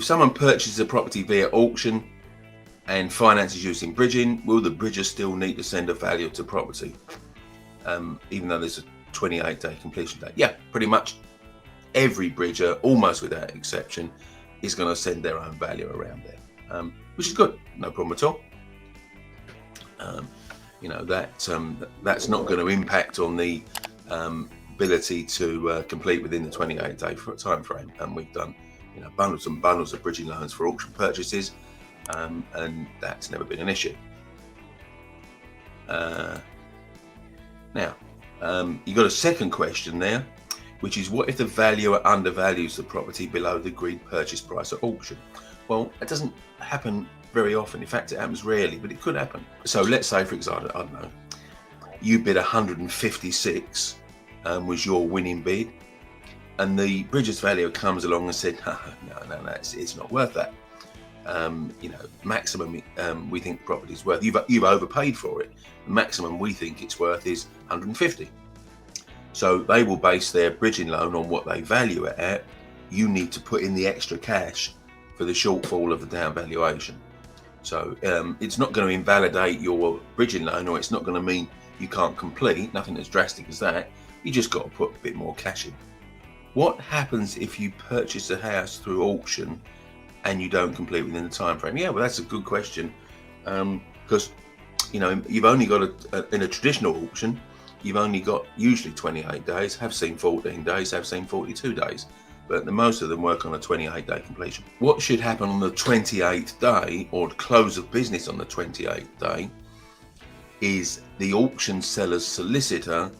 someone purchases a property via auction and finance is using bridging, will the bridger still need to send a value to property, even though there's a 28-day completion date? Yeah, pretty much every bridger, almost without exception, is going to send their own value around there, which is good, no problem at all. That's not going to impact on the ability to complete within the 28-day time frame. And we've done bundles and bundles of bridging loans for auction purchases, and that's never been an issue. Now, you got a second question there, which is, what if the valuer undervalues the property below the agreed purchase price at auction? Well, it doesn't happen very often. In fact, it happens rarely, but it could happen. So let's say, for example, I don't know, you bid 156 was your winning bid, and the bridger's valuer comes along and said, no, it's not worth that. Maximum we think property's worth. You've overpaid for it. The maximum we think it's worth is 150. So they will base their bridging loan on what they value it at. You need to put in the extra cash for the shortfall of the down valuation. So it's not going to invalidate your bridging loan, or it's not going to mean you can't complete. Nothing as drastic as that. You just got to put a bit more cash in. What happens if you purchase a house through auction and you don't complete within the time frame? Yeah, well, that's a good question, because you've only got in a traditional auction, you've only got usually 28 days. Have seen 14 days, have seen 42 days, but most of them work on a 28-day completion. What should happen on the 28th day, or close of business on the 28th day, is the auction seller's solicitor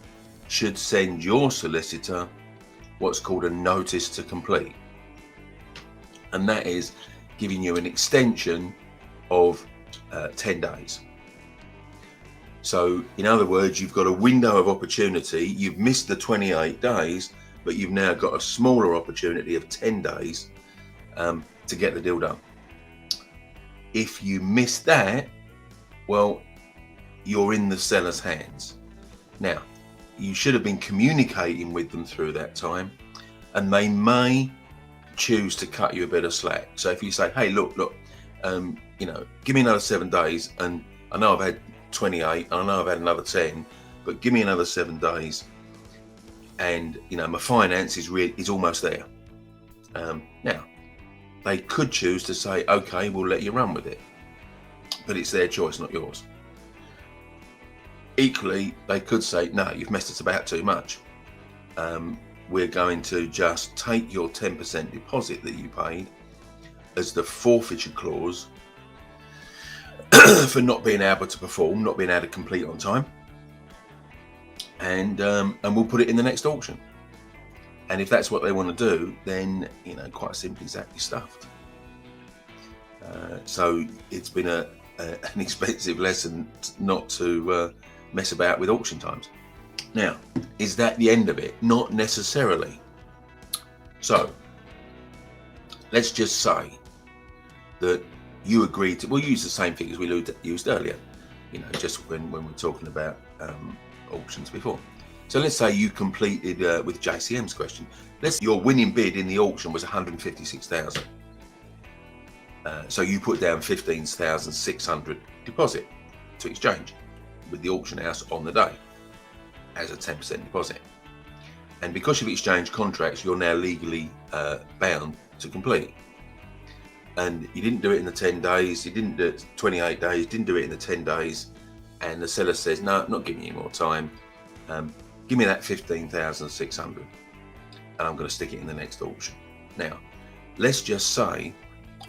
should send your solicitor what's called a notice to complete. And that is giving you an extension of 10 days. So in other words, you've got a window of opportunity. You've missed the 28 days, but you've now got a smaller opportunity of 10 days to get the deal done. If you miss that, well, you're in the seller's hands. Now, you should have been communicating with them through that time, and they may choose to cut you a bit of slack. So if you say, hey, look, give me another 7 days, and I know I've had 28, and I know I've had another 10, but give me another 7 days, and my finance is almost there. Now, they could choose to say, okay, we'll let you run with it, but it's their choice, not yours. Equally, they could say, no, you've messed us about too much. We're going to just take your 10% deposit that you paid as the forfeiture clause for not being able to perform, not being able to complete on time, and we'll put it in the next auction. And if that's what they want to do, then quite simply, Zach, you're stuffed. So it's been an expensive lesson not to mess about with auction times. Now, is that the end of it? Not necessarily. So let's just say that you agreed to, we'll use the same figures we used earlier, just when we're talking about auctions before. So let's say you completed with JCM's question. Your winning bid in the auction was 156,000. So you put down 15,600 deposit to exchange with the auction house on the day as a 10% deposit. And because you've exchanged contracts, you're now legally bound to complete. And you didn't do it in the 10 days, you didn't do it 28 days, didn't do it in the 10 days, and the seller says, no, not giving you more time, give me that 15,600 and I'm going to stick it in the next auction. Now, let's just say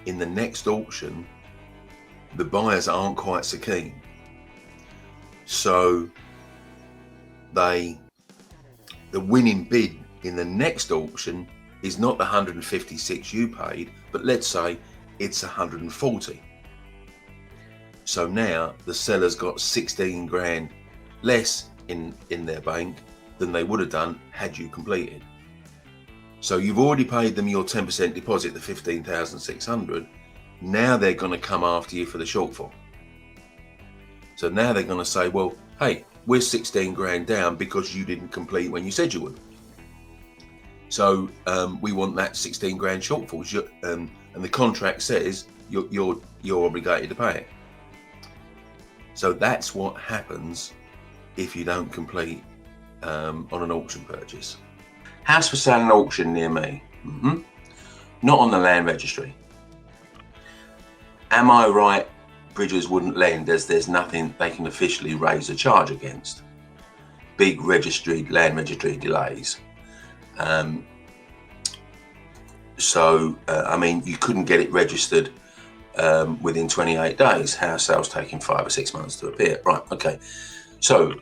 in the next auction, the buyers aren't quite so keen. So the winning bid in the next auction is not the 156 you paid, but let's say it's 140. So now the seller's got 16 grand less in their bank than they would have done had you completed. So you've already paid them your 10% deposit, the 15,600. Now they're going to come after you for the shortfall. So now they're going to say, well, hey, we're 16 grand down because you didn't complete when you said you would. So we want that 16 grand shortfall, and the contract says you're obligated to pay it. So that's what happens if you don't complete on an auction purchase. House for sale and auction near me. Not on the land registry. Am I right? Bridgers wouldn't lend as there's nothing they can officially raise a charge against. Big land registry delays. I mean, you couldn't get it registered within 28 days. House sales taking 5 or 6 months to appear. Right, okay. So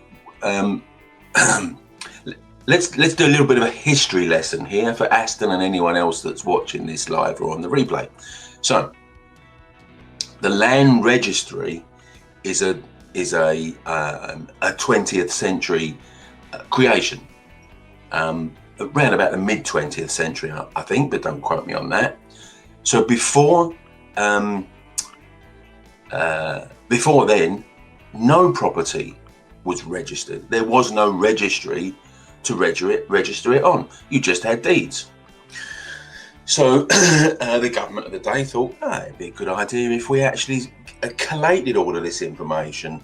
let's do a little bit of a history lesson here for Aston and anyone else that's watching this live or on the replay. So the land registry is a 20th century creation, around about the mid 20th century, I think, but don't quote me on that. So before then, no property was registered. There was no registry to register it on. You just had deeds. So the government of the day thought, it'd be a good idea if we actually collated all of this information,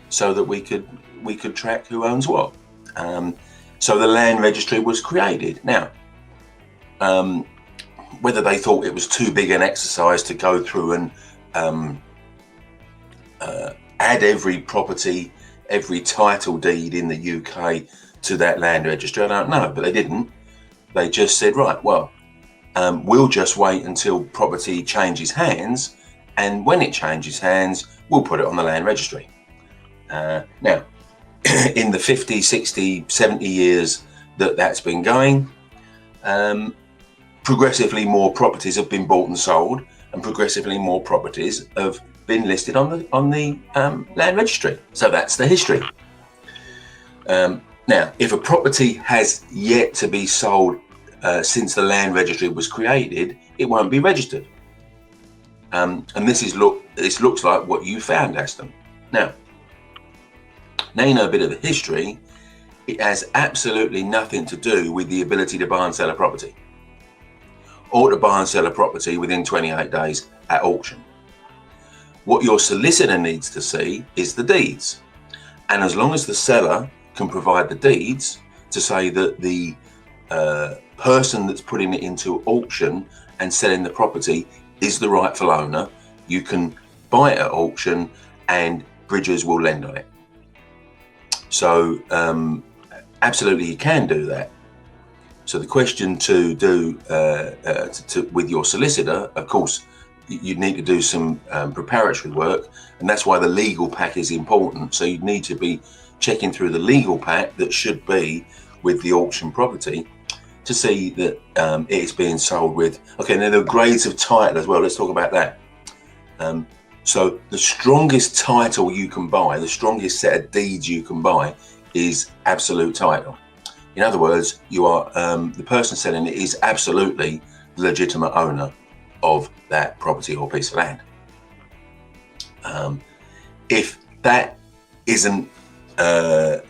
so that we could track who owns what. So the land registry was created. Now, whether they thought it was too big an exercise to go through and add every property, every title deed in the UK to that land registry, I don't know, but they didn't. They just said, right, well, we'll just wait until property changes hands, and when it changes hands, we'll put it on the land registry. Now, in the 50, 60, 70 years that's been going, progressively more properties have been bought and sold, and progressively more properties have been listed on the land registry. So that's the history. Now, if a property has yet to be sold since the land registry was created, it won't be registered. And this looks like what you found, Aston. Now you know a bit of the history. It has absolutely nothing to do with the ability to buy and sell a property, or to buy and sell a property within 28 days at auction. What your solicitor needs to see is the deeds. And as long as the seller can provide the deeds to say that the person that's putting it into auction and selling the property is the rightful owner, you can buy it at auction and Bridgers will lend on it. So absolutely you can do that. So the question to do with your solicitor, of course, you'd need to do some preparatory work, and that's why the legal pack is important. So you'd need to be checking through the legal pack that should be with the auction property to see that it's being sold with. Okay, now there are grades of title as well. Let's talk about that. So the strongest title you can buy, the strongest set of deeds you can buy, is absolute title. In other words, you are the person selling it is absolutely the legitimate owner of that property or piece of land. If that isn't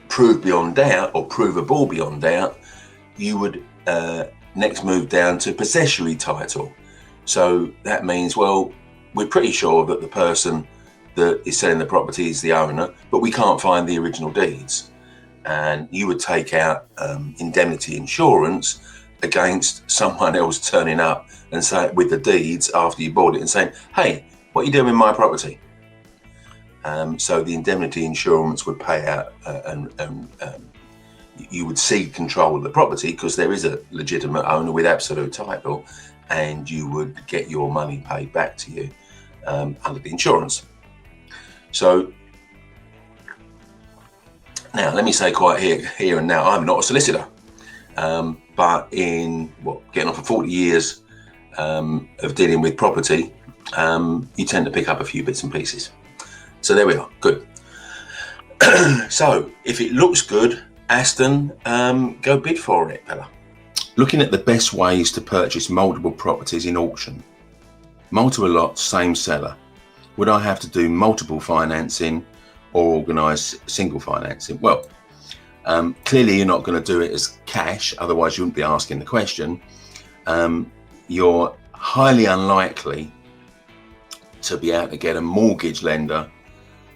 proved beyond doubt or provable beyond doubt, you would next move down to possessory title. So that means, well, we're pretty sure that the person that is selling the property is the owner, but we can't find the original deeds. And you would take out indemnity insurance against someone else turning up and say with the deeds after you bought it and saying, hey, what are you doing with my property? So the indemnity insurance would pay out and you would cede control of the property because there is a legitimate owner with absolute title, and you would get your money paid back to you under the insurance. So now, let me say quite here and now, I'm not a solicitor, but in getting on for 40 years of dealing with property, you tend to pick up a few bits and pieces. So there we are, good. So if it looks good, Aston, go bid for it, fella. Looking at the best ways to purchase multiple properties in auction. Multiple lots, same seller. Would I have to do multiple financing or organise single financing? Well, Clearly, you're not going to do it as cash, otherwise you wouldn't be asking the question. You're highly unlikely to be able to get a mortgage lender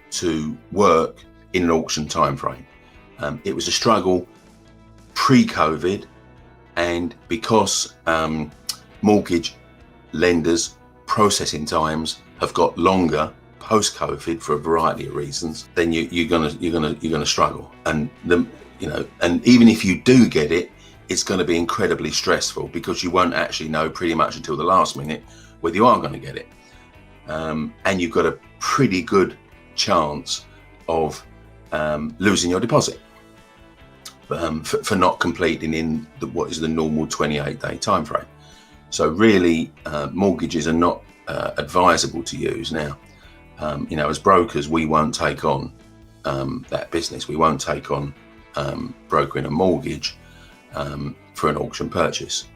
to work in an auction timeframe. It was a struggle pre-COVID, and because mortgage lenders' processing times have got longer post-COVID for a variety of reasons, then you're gonna struggle. And and even if you do get it, it's going to be incredibly stressful, because you won't actually know pretty much until the last minute whether you are going to get it. And you've got a pretty good chance of losing your deposit for not completing in what is the normal 28-day time frame. So really, mortgages are not advisable to use now. As brokers, we won't take on that business. We won't take on brokering a mortgage for an auction purchase,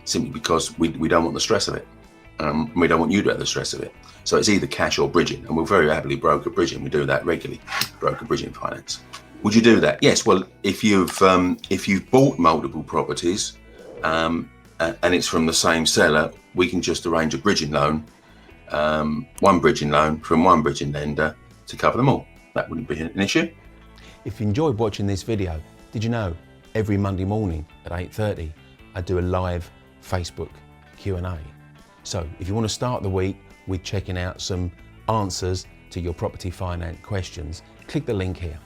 simply because we don't want the stress of it. We don't want you to have the stress of it. So it's either cash or bridging, and we'll very happily broker bridging. We do that regularly, broker bridging finance. Would you do that? Yes. Well, if you've bought multiple properties and it's from the same seller, we can just arrange a bridging loan, one bridging loan from one bridging lender to cover them all. That wouldn't be an issue. If you enjoyed watching this video, did you know every Monday morning at 8:30 I do a live Facebook Q&A. So if you want to start the week with checking out some answers to your property finance questions, click the link here.